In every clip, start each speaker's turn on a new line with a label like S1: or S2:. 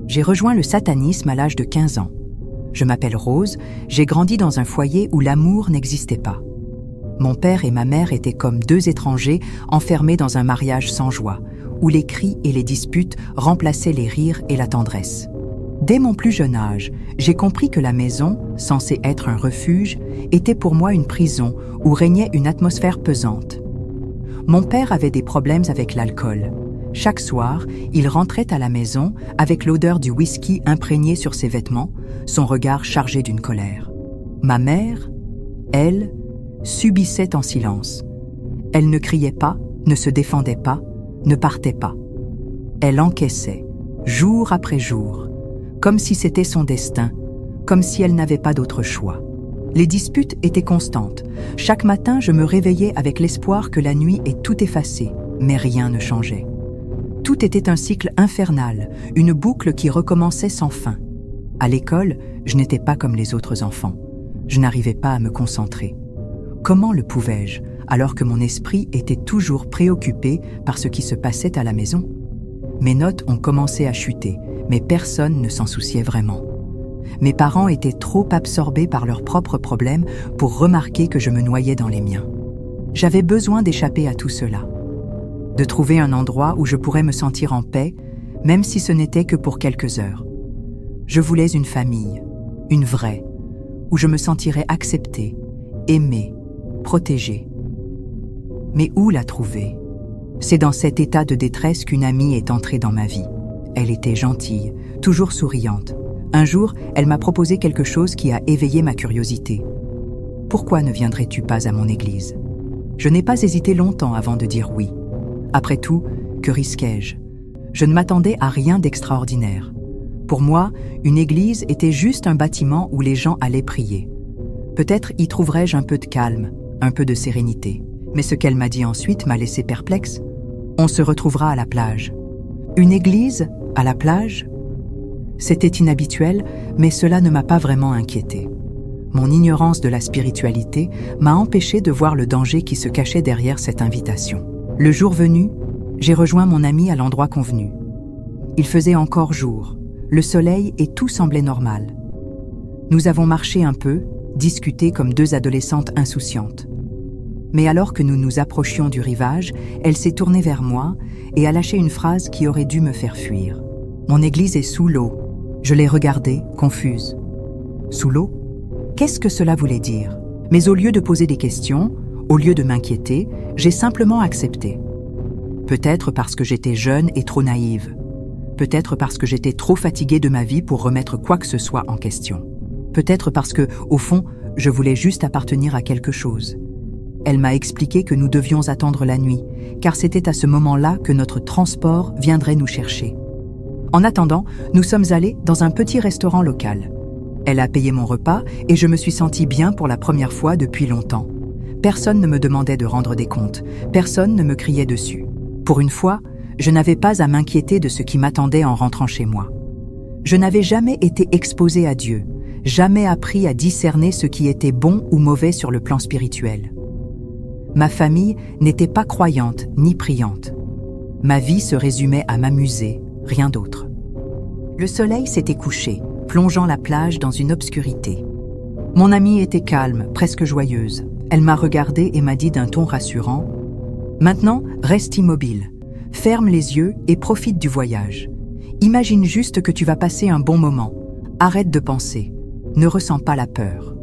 S1: J'ai rejoint le satanisme à l'âge de 15 ans. Je m'appelle Rose, j'ai grandi dans un foyer où l'amour n'existait pas. Mon père et ma mère étaient comme deux étrangers enfermés dans un mariage sans joie, où les cris et les disputes remplaçaient les rires et la tendresse. Dès mon plus jeune âge, j'ai compris que la maison, censée être un refuge, était pour moi une prison où régnait une atmosphère pesante. Mon père avait des problèmes avec l'alcool. Chaque soir, il rentrait à la maison avec l'odeur du whisky imprégné sur ses vêtements, son regard chargé d'une colère. Ma mère, elle, subissait en silence. Elle ne criait pas, ne se défendait pas, ne partait pas. Elle encaissait, jour après jour, comme si c'était son destin, comme si elle n'avait pas d'autre choix. Les disputes étaient constantes. Chaque matin, je me réveillais avec l'espoir que la nuit ait tout effacé, mais rien ne changeait. Tout était un cycle infernal, une boucle qui recommençait sans fin. À l'école, je n'étais pas comme les autres enfants. Je n'arrivais pas à me concentrer. Comment le pouvais-je, alors que mon esprit était toujours préoccupé par ce qui se passait à la maison? Mes notes ont commencé à chuter, mais personne ne s'en souciait vraiment. Mes parents étaient trop absorbés par leurs propres problèmes pour remarquer que je me noyais dans les miens. J'avais besoin d'échapper à tout cela, de trouver un endroit où je pourrais me sentir en paix, même si ce n'était que pour quelques heures. Je voulais une famille, une vraie, où je me sentirais acceptée, aimée, protégée. Mais où la trouver? C'est dans cet état de détresse qu'une amie est entrée dans ma vie. Elle était gentille, toujours souriante. Un jour, elle m'a proposé quelque chose qui a éveillé ma curiosité. « Pourquoi ne viendrais-tu pas à mon église ?» Je n'ai pas hésité longtemps avant de dire oui. Après tout, que risquais-je? Je ne m'attendais à rien d'extraordinaire. Pour moi, une église était juste un bâtiment où les gens allaient prier. Peut-être y trouverais-je un peu de calme, un peu de sérénité. Mais ce qu'elle m'a dit ensuite m'a laissé perplexe. On se retrouvera à la plage. Une église à la plage? C'était inhabituel, mais cela ne m'a pas vraiment inquiété. Mon ignorance de la spiritualité m'a empêché de voir le danger qui se cachait derrière cette invitation. Le jour venu, j'ai rejoint mon ami à l'endroit convenu. Il faisait encore jour, le soleil et tout semblait normal. Nous avons marché un peu, discuté comme deux adolescentes insouciantes. Mais alors que nous nous approchions du rivage, elle s'est tournée vers moi et a lâché une phrase qui aurait dû me faire fuir. « Mon église est sous l'eau. » Je l'ai regardée, confuse. « Sous l'eau » Qu'est-ce que cela voulait dire? Mais au lieu de poser des questions, au lieu de m'inquiéter, j'ai simplement accepté. Peut-être parce que j'étais jeune et trop naïve. Peut-être parce que j'étais trop fatiguée de ma vie pour remettre quoi que ce soit en question. Peut-être parce que, au fond, je voulais juste appartenir à quelque chose. Elle m'a expliqué que nous devions attendre la nuit, car c'était à ce moment-là que notre transport viendrait nous chercher. En attendant, nous sommes allés dans un petit restaurant local. Elle a payé mon repas et je me suis sentie bien pour la première fois depuis longtemps. Personne ne me demandait de rendre des comptes, personne ne me criait dessus. Pour une fois, je n'avais pas à m'inquiéter de ce qui m'attendait en rentrant chez moi. Je n'avais jamais été exposée à Dieu, jamais appris à discerner ce qui était bon ou mauvais sur le plan spirituel. Ma famille n'était pas croyante ni priante. Ma vie se résumait à m'amuser, rien d'autre. Le soleil s'était couché, plongeant la plage dans une obscurité. Mon amie était calme, presque joyeuse. Elle m'a regardée et m'a dit d'un ton rassurant « Maintenant, reste immobile. Ferme les yeux et profite du voyage. Imagine juste que tu vas passer un bon moment. Arrête de penser. Ne ressens pas la peur. »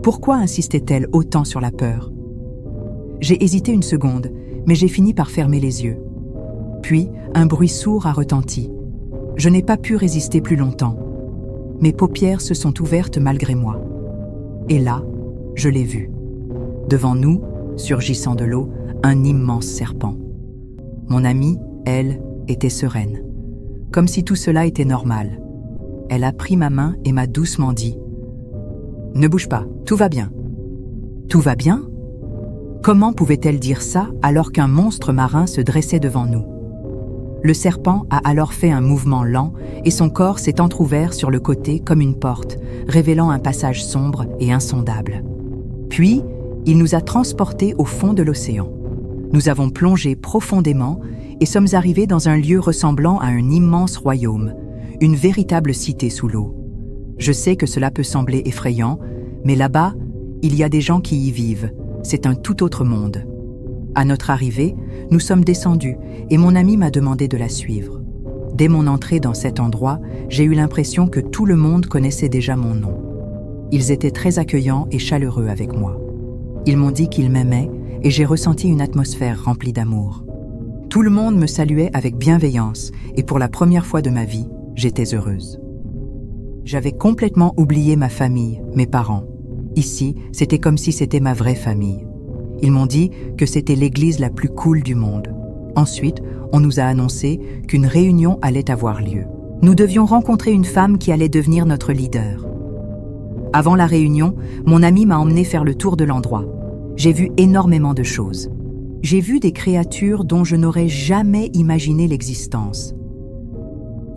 S1: Pourquoi insistait-elle autant sur la peur? J'ai hésité une seconde, mais j'ai fini par fermer les yeux. Puis, un bruit sourd a retenti. Je n'ai pas pu résister plus longtemps. Mes paupières se sont ouvertes malgré moi. Et là, je l'ai vu. Devant nous, surgissant de l'eau, un immense serpent. Mon amie, elle, était sereine. Comme si tout cela était normal. Elle a pris ma main et m'a doucement dit « Ne bouge pas, tout va bien. » Tout va bien? Comment pouvait-elle dire ça alors qu'un monstre marin se dressait devant nous? Le serpent a alors fait un mouvement lent et son corps s'est entrouvert sur le côté comme une porte, révélant un passage sombre et insondable. Puis, il nous a transportés au fond de l'océan. Nous avons plongé profondément et sommes arrivés dans un lieu ressemblant à un immense royaume, une véritable cité sous l'eau. Je sais que cela peut sembler effrayant, mais là-bas, il y a des gens qui y vivent. C'est un tout autre monde. À notre arrivée, nous sommes descendus et mon ami m'a demandé de la suivre. Dès mon entrée dans cet endroit, j'ai eu l'impression que tout le monde connaissait déjà mon nom. Ils étaient très accueillants et chaleureux avec moi. Ils m'ont dit qu'ils m'aimaient et j'ai ressenti une atmosphère remplie d'amour. Tout le monde me saluait avec bienveillance et pour la première fois de ma vie, j'étais heureuse. J'avais complètement oublié ma famille, mes parents. Ici, c'était comme si c'était ma vraie famille. Ils m'ont dit que c'était l'église la plus cool du monde. Ensuite, on nous a annoncé qu'une réunion allait avoir lieu. Nous devions rencontrer une femme qui allait devenir notre leader. Avant la réunion, mon ami m'a emmené faire le tour de l'endroit. J'ai vu énormément de choses. J'ai vu des créatures dont je n'aurais jamais imaginé l'existence.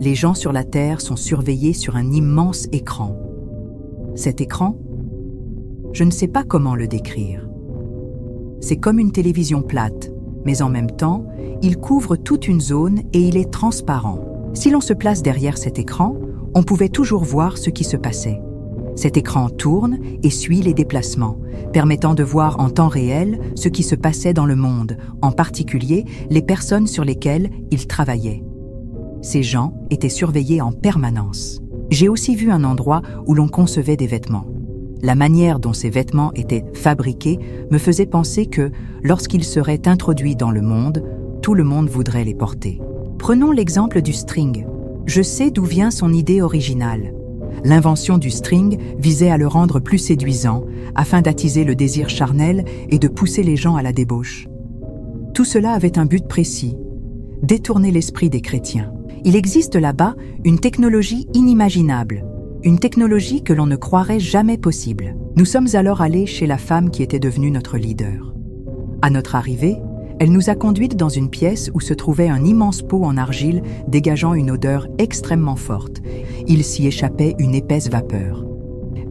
S1: Les gens sur la Terre sont surveillés sur un immense écran. Cet écran, je ne sais pas comment le décrire. C'est comme une télévision plate, mais en même temps, il couvre toute une zone et il est transparent. Si l'on se place derrière cet écran, on pouvait toujours voir ce qui se passait. Cet écran tourne et suit les déplacements, permettant de voir en temps réel ce qui se passait dans le monde, en particulier les personnes sur lesquelles il travaillait. Ces gens étaient surveillés en permanence. J'ai aussi vu un endroit où l'on concevait des vêtements. La manière dont ces vêtements étaient fabriqués me faisait penser que, lorsqu'ils seraient introduits dans le monde, tout le monde voudrait les porter. Prenons l'exemple du string. Je sais d'où vient son idée originale. L'invention du string visait à le rendre plus séduisant, afin d'attiser le désir charnel et de pousser les gens à la débauche. Tout cela avait un but précis, détourner l'esprit des chrétiens. Il existe là-bas une technologie inimaginable, une technologie que l'on ne croirait jamais possible. Nous sommes alors allés chez la femme qui était devenue notre leader. À notre arrivée, elle nous a conduites dans une pièce où se trouvait un immense pot en argile dégageant une odeur extrêmement forte. Il s'y échappait une épaisse vapeur.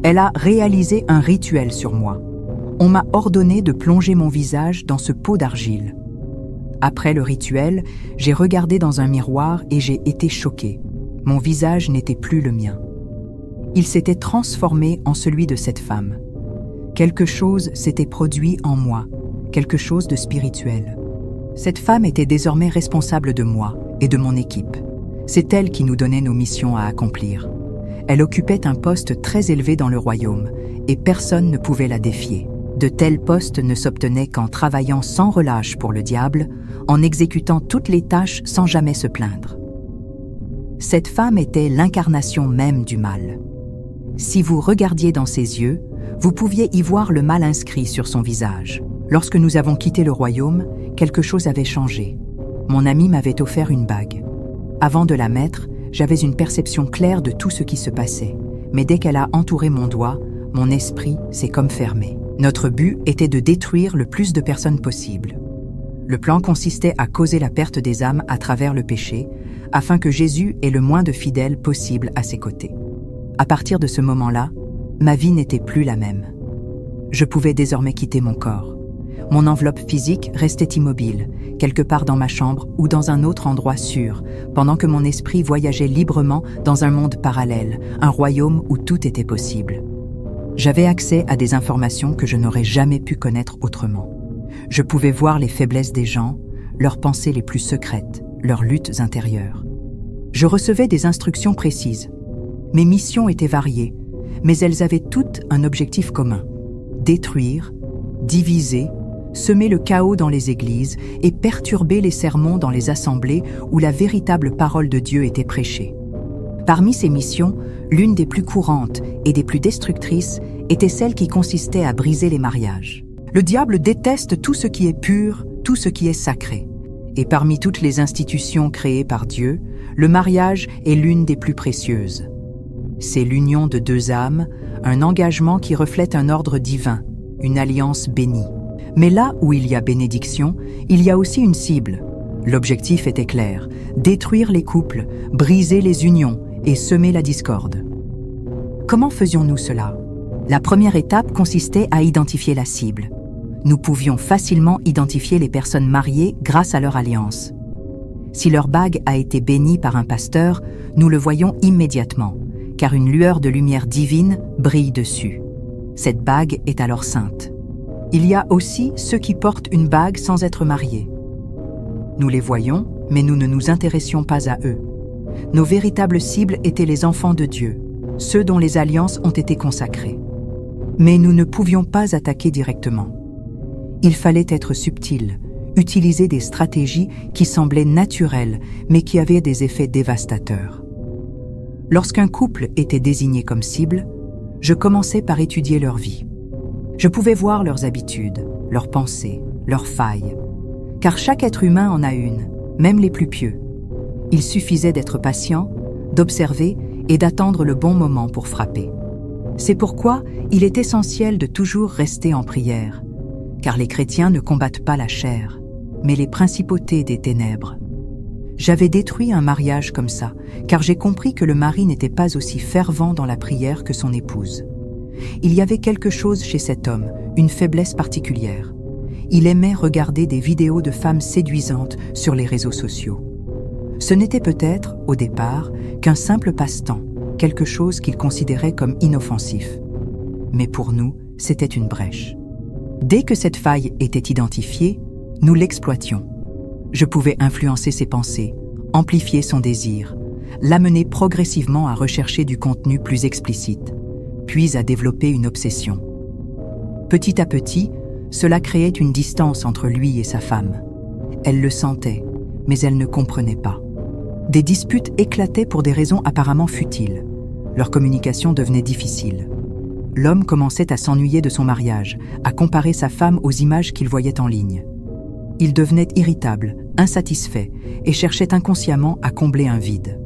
S1: Elle a réalisé un rituel sur moi. On m'a ordonné de plonger mon visage dans ce pot d'argile. Après le rituel, j'ai regardé dans un miroir et j'ai été choquée. Mon visage n'était plus le mien. Il s'était transformé en celui de cette femme. Quelque chose s'était produit en moi, quelque chose de spirituel. Cette femme était désormais responsable de moi et de mon équipe. C'est elle qui nous donnait nos missions à accomplir. Elle occupait un poste très élevé dans le royaume et personne ne pouvait la défier. De tels postes ne s'obtenaient qu'en travaillant sans relâche pour le diable, en exécutant toutes les tâches sans jamais se plaindre. Cette femme était l'incarnation même du mal. Si vous regardiez dans ses yeux, vous pouviez y voir le mal inscrit sur son visage. Lorsque nous avons quitté le royaume, quelque chose avait changé. Mon ami m'avait offert une bague. Avant de la mettre, j'avais une perception claire de tout ce qui se passait. Mais dès qu'elle a entouré mon doigt, mon esprit s'est comme fermé. Notre but était de détruire le plus de personnes possible. Le plan consistait à causer la perte des âmes à travers le péché, afin que Jésus ait le moins de fidèles possible à ses côtés. À partir de ce moment-là, ma vie n'était plus la même. Je pouvais désormais quitter mon corps. Mon enveloppe physique restait immobile, quelque part dans ma chambre ou dans un autre endroit sûr, pendant que mon esprit voyageait librement dans un monde parallèle, un royaume où tout était possible. J'avais accès à des informations que je n'aurais jamais pu connaître autrement. Je pouvais voir les faiblesses des gens, leurs pensées les plus secrètes, leurs luttes intérieures. Je recevais des instructions précises. Mes missions étaient variées, mais elles avaient toutes un objectif commun: détruire, diviser, semer le chaos dans les églises et perturber les sermons dans les assemblées où la véritable parole de Dieu était prêchée. Parmi ces missions, l'une des plus courantes et des plus destructrices était celle qui consistait à briser les mariages. Le diable déteste tout ce qui est pur, tout ce qui est sacré. Et parmi toutes les institutions créées par Dieu, le mariage est l'une des plus précieuses. C'est l'union de deux âmes, un engagement qui reflète un ordre divin, une alliance bénie. Mais là où il y a bénédiction, il y a aussi une cible. L'objectif était clair: détruire les couples, briser les unions et semer la discorde. Comment faisions-nous cela? La première étape consistait à identifier la cible. Nous pouvions facilement identifier les personnes mariées grâce à leur alliance. Si leur bague a été bénie par un pasteur, nous le voyons immédiatement, car une lueur de lumière divine brille dessus. Cette bague est alors sainte. Il y a aussi ceux qui portent une bague sans être mariés. Nous les voyons, mais nous ne nous intéressions pas à eux. Nos véritables cibles étaient les enfants de Dieu, ceux dont les alliances ont été consacrées. Mais nous ne pouvions pas attaquer directement. Il fallait être subtil, utiliser des stratégies qui semblaient naturelles, mais qui avaient des effets dévastateurs. Lorsqu'un couple était désigné comme cible, je commençais par étudier leur vie. Je pouvais voir leurs habitudes, leurs pensées, leurs failles, car chaque être humain en a une, même les plus pieux. Il suffisait d'être patient, d'observer et d'attendre le bon moment pour frapper. C'est pourquoi il est essentiel de toujours rester en prière, car les chrétiens ne combattent pas la chair, mais les principautés des ténèbres. J'avais détruit un mariage comme ça, car j'ai compris que le mari n'était pas aussi fervent dans la prière que son épouse. Il y avait quelque chose chez cet homme, une faiblesse particulière. Il aimait regarder des vidéos de femmes séduisantes sur les réseaux sociaux. Ce n'était peut-être, au départ, qu'un simple passe-temps, quelque chose qu'il considérait comme inoffensif. Mais pour nous, c'était une brèche. Dès que cette faille était identifiée, nous l'exploitions. Je pouvais influencer ses pensées, amplifier son désir, l'amener progressivement à rechercher du contenu plus explicite, puis à développer une obsession. Petit à petit, cela créait une distance entre lui et sa femme. Elle le sentait, mais elle ne comprenait pas. Des disputes éclataient pour des raisons apparemment futiles. Leur communication devenait difficile. L'homme commençait à s'ennuyer de son mariage, à comparer sa femme aux images qu'il voyait en ligne. Il devenait irritable, insatisfait et cherchait inconsciemment à combler un vide.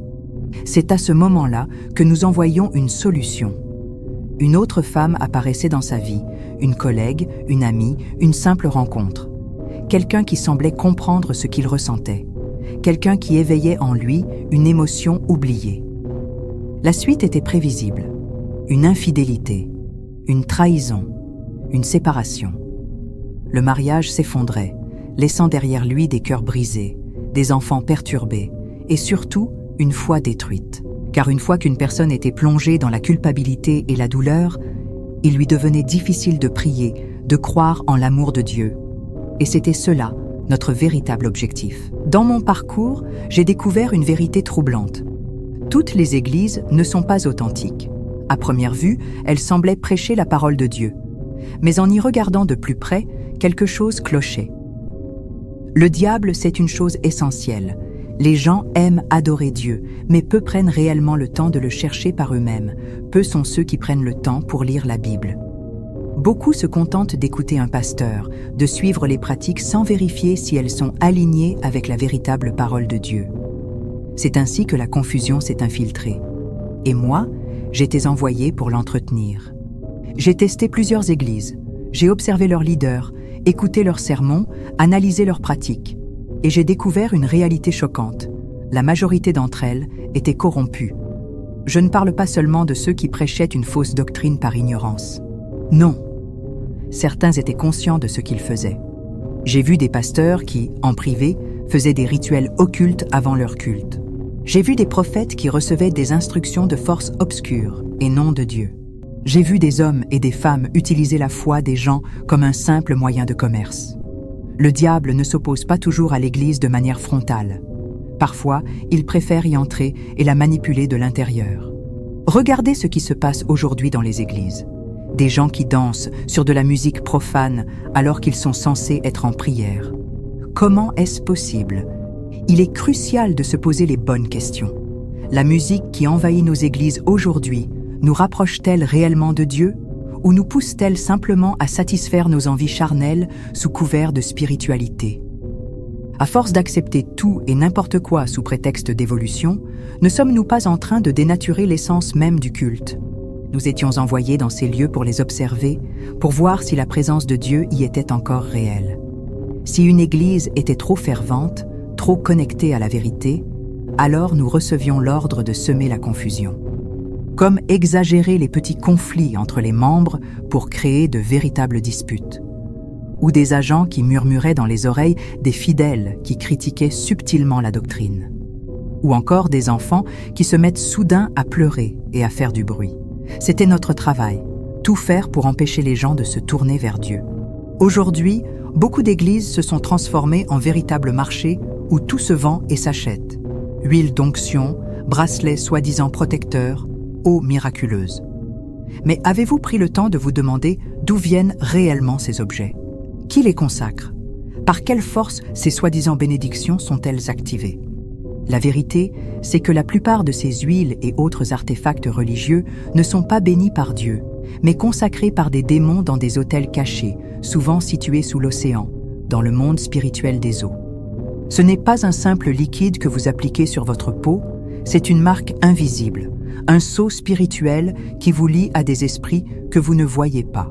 S1: C'est à ce moment-là que nous envoyions une solution. Une autre femme apparaissait dans sa vie, une collègue, une amie, une simple rencontre. Quelqu'un qui semblait comprendre ce qu'il ressentait. Quelqu'un qui éveillait en lui une émotion oubliée. La suite était prévisible. Une infidélité, une trahison, une séparation. Le mariage s'effondrait, laissant derrière lui des cœurs brisés, des enfants perturbés et surtout une foi détruite. Car une fois qu'une personne était plongée dans la culpabilité et la douleur, il lui devenait difficile de prier, de croire en l'amour de Dieu. Et c'était cela, notre véritable objectif. Dans mon parcours, j'ai découvert une vérité troublante. Toutes les églises ne sont pas authentiques. À première vue, elles semblaient prêcher la parole de Dieu. Mais en y regardant de plus près, quelque chose clochait. Le diable, c'est une chose essentielle. Les gens aiment adorer Dieu, mais peu prennent réellement le temps de le chercher par eux-mêmes. Peu sont ceux qui prennent le temps pour lire la Bible. Beaucoup se contentent d'écouter un pasteur, de suivre les pratiques sans vérifier si elles sont alignées avec la véritable parole de Dieu. C'est ainsi que la confusion s'est infiltrée. Et moi, j'étais envoyé pour l'entretenir. J'ai testé plusieurs églises, j'ai observé leurs leaders, écouté leurs sermons, analysé leurs pratiques. Et j'ai découvert une réalité choquante. La majorité d'entre elles étaient corrompues. Je ne parle pas seulement de ceux qui prêchaient une fausse doctrine par ignorance. Non. Certains étaient conscients de ce qu'ils faisaient. J'ai vu des pasteurs qui, en privé, faisaient des rituels occultes avant leur culte. J'ai vu des prophètes qui recevaient des instructions de forces obscures et non de Dieu. J'ai vu des hommes et des femmes utiliser la foi des gens comme un simple moyen de commerce. Le diable ne s'oppose pas toujours à l'Église de manière frontale. Parfois, il préfère y entrer et la manipuler de l'intérieur. Regardez ce qui se passe aujourd'hui dans les églises. Des gens qui dansent sur de la musique profane alors qu'ils sont censés être en prière. Comment est-ce possible ? Il est crucial de se poser les bonnes questions. La musique qui envahit nos églises aujourd'hui nous rapproche-t-elle réellement de Dieu ? Ou nous pousse-t-elle simplement à satisfaire nos envies charnelles sous couvert de spiritualité ? À force d'accepter tout et n'importe quoi sous prétexte d'évolution, ne sommes-nous pas en train de dénaturer l'essence même du culte ? Nous étions envoyés dans ces lieux pour les observer, pour voir si la présence de Dieu y était encore réelle. Si une église était trop fervente, trop connectée à la vérité, alors nous recevions l'ordre de semer la confusion. Comme exagérer les petits conflits entre les membres pour créer de véritables disputes. ou des agents qui murmuraient dans les oreilles des fidèles qui critiquaient subtilement la doctrine, ou encore des enfants qui se mettent soudain à pleurer et à faire du bruit. C'était notre travail, tout faire pour empêcher les gens de se tourner vers Dieu. Aujourd'hui, beaucoup d'églises se sont transformées en véritables marchés où tout se vend et s'achète. Huile d'onction, bracelets soi-disant protecteurs, eau miraculeuse. Mais avez-vous pris le temps de vous demander d'où viennent réellement ces objets? Qui les consacre? Par quelle force ces soi-disant bénédictions sont-elles activées? La vérité, c'est que la plupart de ces huiles et autres artefacts religieux ne sont pas bénis par Dieu, mais consacrés par des démons dans des autels cachés, souvent situés sous l'océan, dans le monde spirituel des eaux. Ce n'est pas un simple liquide que vous appliquez sur votre peau, c'est une marque invisible, un sceau spirituel qui vous lie à des esprits que vous ne voyez pas.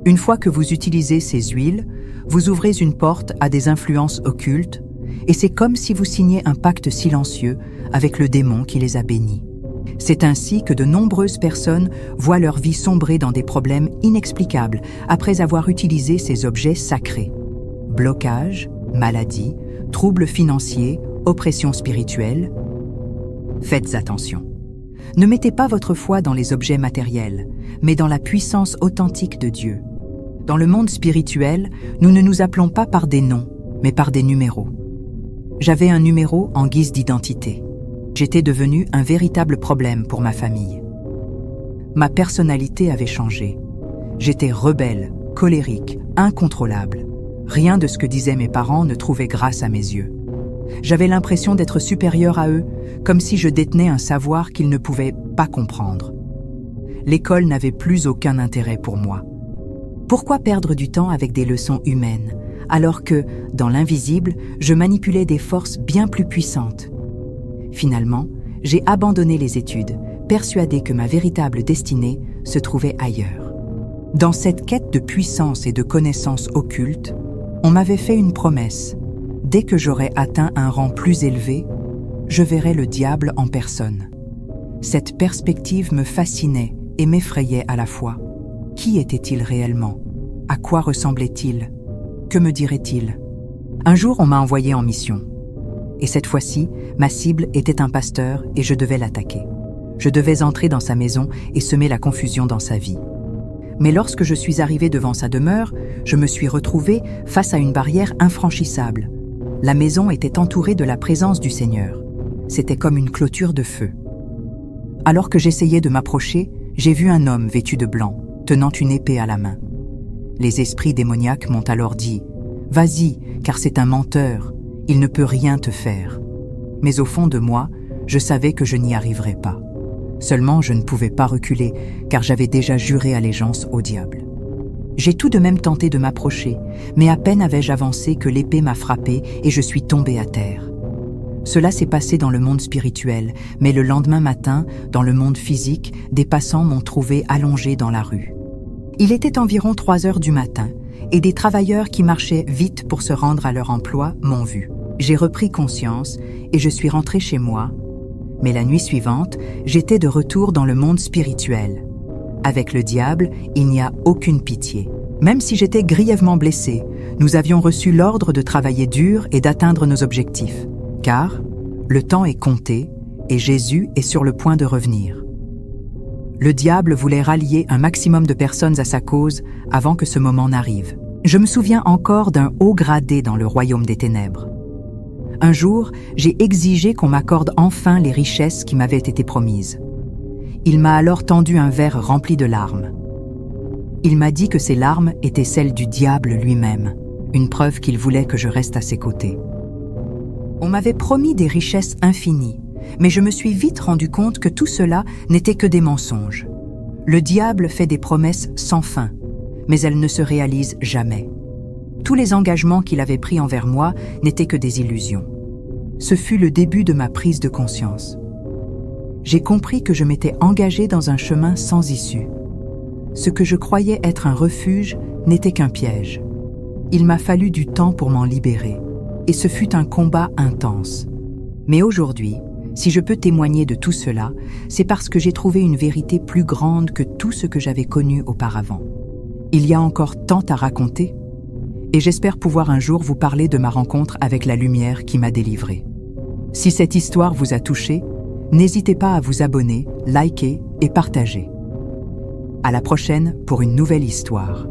S1: Une fois que vous utilisez ces huiles, vous ouvrez une porte à des influences occultes, et c'est comme si vous signiez un pacte silencieux avec le démon qui les a bénis. C'est ainsi que de nombreuses personnes voient leur vie sombrer dans des problèmes inexplicables après avoir utilisé ces objets sacrés. Blocages, maladies, troubles financiers, oppression spirituelle. Faites attention. Ne mettez pas votre foi dans les objets matériels, mais dans la puissance authentique de Dieu. Dans le monde spirituel, nous ne nous appelons pas par des noms, mais par des numéros. J'avais un numéro en guise d'identité. J'étais devenu un véritable problème pour ma famille. Ma personnalité avait changé. J'étais rebelle, colérique, incontrôlable. Rien de ce que disaient mes parents ne trouvait grâce à mes yeux. J'avais l'impression d'être supérieur à eux, comme si je détenais un savoir qu'ils ne pouvaient pas comprendre. L'école n'avait plus aucun intérêt pour moi. Pourquoi perdre du temps avec des leçons humaines, alors que, dans l'invisible, je manipulais des forces bien plus puissantes? Finalement, j'ai abandonné les études, persuadé que ma véritable destinée se trouvait ailleurs. Dans cette quête de puissance et de connaissances occultes, on m'avait fait une promesse. Dès que j'aurais atteint un rang plus élevé, je verrais le diable en personne. Cette perspective me fascinait et m'effrayait à la fois. Qui était-il réellement? À quoi ressemblait-il? Que me dirait-il? Un jour, on m'a envoyé en mission. Et cette fois-ci, ma cible était un pasteur et je devais l'attaquer. Je devais entrer dans sa maison et semer la confusion dans sa vie. Mais lorsque je suis arrivé devant sa demeure, je me suis retrouvé face à une barrière infranchissable. La maison était entourée de la présence du Seigneur. C'était comme une clôture de feu. Alors que j'essayais de m'approcher, j'ai vu un homme vêtu de blanc, tenant une épée à la main. Les esprits démoniaques m'ont alors dit « Vas-y, car c'est un menteur, il ne peut rien te faire. » Mais au fond de moi, je savais que je n'y arriverais pas. Seulement, je ne pouvais pas reculer, car j'avais déjà juré allégeance au diable. J'ai tout de même tenté de m'approcher, mais à peine avais-je avancé que l'épée m'a frappé et je suis tombé à terre. Cela s'est passé dans le monde spirituel, mais le lendemain matin, dans le monde physique, des passants m'ont trouvé allongé dans la rue. Il était environ 3 heures du matin, et des travailleurs qui marchaient vite pour se rendre à leur emploi m'ont vu. J'ai repris conscience et je suis rentré chez moi. Mais la nuit suivante, j'étais de retour dans le monde spirituel. Avec le diable, il n'y a aucune pitié. Même si j'étais grièvement blessé, nous avions reçu l'ordre de travailler dur et d'atteindre nos objectifs. Car le temps est compté et Jésus est sur le point de revenir. Le diable voulait rallier un maximum de personnes à sa cause avant que ce moment n'arrive. Je me souviens encore d'un haut gradé dans le royaume des ténèbres. Un jour, j'ai exigé qu'on m'accorde enfin les richesses qui m'avaient été promises. Il m'a alors tendu un verre rempli de larmes. Il m'a dit que ces larmes étaient celles du diable lui-même, une preuve qu'il voulait que je reste à ses côtés. On m'avait promis des richesses infinies, mais je me suis vite rendu compte que tout cela n'était que des mensonges. Le diable fait des promesses sans fin, mais elles ne se réalisent jamais. Tous les engagements qu'il avait pris envers moi n'étaient que des illusions. Ce fut le début de ma prise de conscience. J'ai compris que je m'étais engagé dans un chemin sans issue. Ce que je croyais être un refuge n'était qu'un piège. Il m'a fallu du temps pour m'en libérer, et ce fut un combat intense. Mais aujourd'hui, si je peux témoigner de tout cela, c'est parce que j'ai trouvé une vérité plus grande que tout ce que j'avais connu auparavant. Il y a encore tant à raconter, et j'espère pouvoir un jour vous parler de ma rencontre avec la lumière qui m'a délivrée. Si cette histoire vous a touché, n'hésitez pas à vous abonner, liker et partager. À la prochaine pour une nouvelle histoire.